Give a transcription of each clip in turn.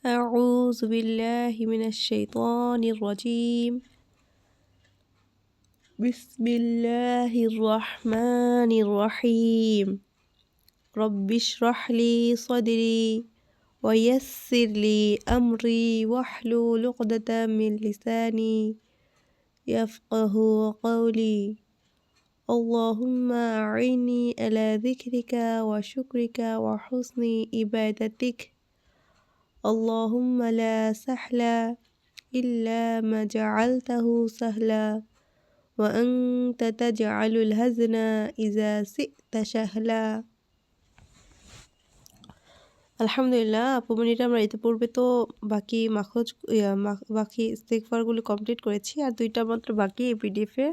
أعوذ بالله من الشيطان الرجيم بسم الله الرحمن الرحيم رب اشرح لي صدري ويسر لي أمري واحلل عقدة من لساني يفقه قولي اللهم أعني على ذكرك وشكرك وحسن عبادتك اللهم لا سهل إلا ما جعلته سهلا وأنت تجعل الحزن إذا شئت سهلا আলহামদুলিল্লাহ আপু মিনিট আমরা ইতিপূর্বে তো বাকি মাখরজ বাকি ইস্তেগফারগুলো কমপ্লিট করেছি আর দুইটা মাত্র বাকি এই পিডিএফে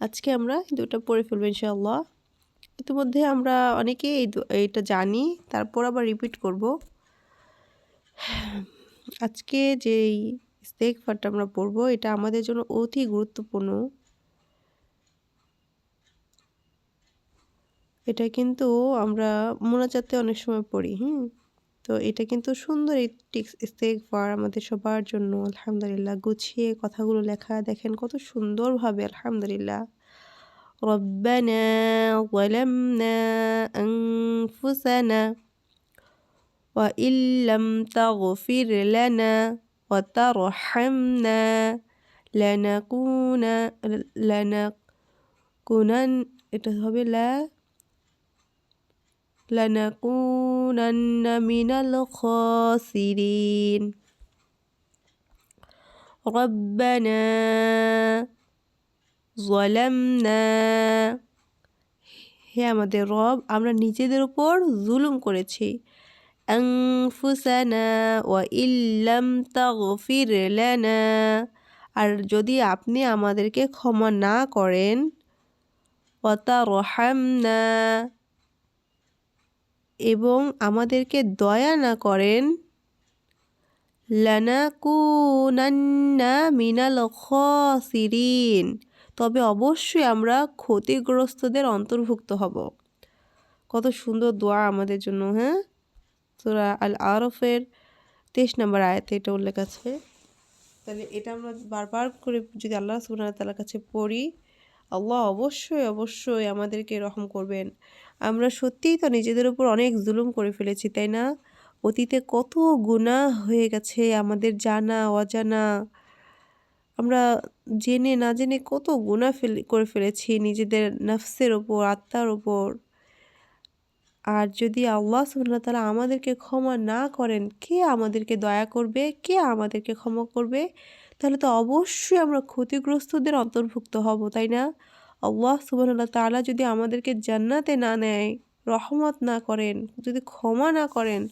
আজকে আমরা দুটো পড়ে ফেলবো ইনশাআল্লাহ। ইতিমধ্যে আমরা অনেকেই এইটা জানি, তারপর আবার রিপিট করব। আজকে যেই ইস্তেগফারটা আমরা পড়বো এটা আমাদের জন্য অতি গুরুত্বপূর্ণ। এটা কিন্তু আমরা মোনাজাতে অনেক সময় পড়ি। তো এটা কিন্তু সুন্দর একটি ইস্তেগফার আমাদের সবার জন্য। আলহামদুলিল্লাহ গুছিয়ে কথাগুলো লেখা দেখেন কত সুন্দরভাবে। আলহামদুলিল্লাহ রব্বানা যালামনা আনফুসানা ওয়া ইল্লাম তাগফির লানা ওয়া তারহামনা লানাকুনান এটা হবে লানাকুনান্না মিনাল খাসিরিন রব্বানা যালামনা হে আমাদের রব আমরা নিজেদের উপর জুলুম করেছি। আনফুসানা ওয়া ইল্লাম তাগফির লানা আর যদি আপনি আমাদেরকে ক্ষমা না করেন ওয়া তারহামনা এবং আমাদেরকে দয়া না করেন লানাকুনান্না মিনাল খাসিরিন তবে অবশ্যই আমরা ক্ষতিগ্রস্তদের অন্তর্ভুক্ত হব। কত সুন্দর দোয়া আমাদের জন্য। সূরা আল আরাফের 23 নম্বর আয়াতে এটা উল্লেখ আছে। তাহলে এটা আমরা বারবার করে যদি আল্লাহ সুবহানাহু ওয়া তাআলার কাছে পড়ি, আল্লাহ অবশ্যই আমাদেরকে রহম করবেন। আমরা সত্যিই তো নিজেদের উপর অনেক জুলুম করে ফেলেছি, তাই না? অতীতে কত গুনাহ হয়ে গেছে আমাদের জানা অজানা। আমরা জেনে না জেনে কত গুনাহ করে ফেলেছি নিজেদের নফসের ওপর, আত্মার ওপর। আর যদি আল্লাহ সুবহানাহু ওয়া তাআলা আমাদেরকে ক্ষমা না করেন, কে আমাদেরকে দয়া করবে? কে আমাদেরকে ক্ষমা করবে? তাহলে তো অবশ্যই আমরা ক্ষতিগ্রস্তদের অন্তর্ভুক্ত হব, তাই না? আল্লাহ সুবহানাহু ওয়া তাআলা যদি আমাদেরকে জান্নাতে না নেয়, রহমত না করেন, যদি ক্ষমা না করেন,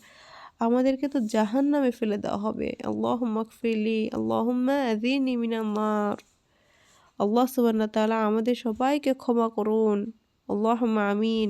আমাদেরকে তো জাহান্নামে ফেলে দেওয়া হবে। আল্লাহুম্মা গফিরলি আল্লাহুম্মা আযিনি মিনান নার। আল্লাহ সুবহানাহু ওয়া তাআলা আমাদের সবাইকে ক্ষমা করুন। আল্লাহুম্মা আমিন।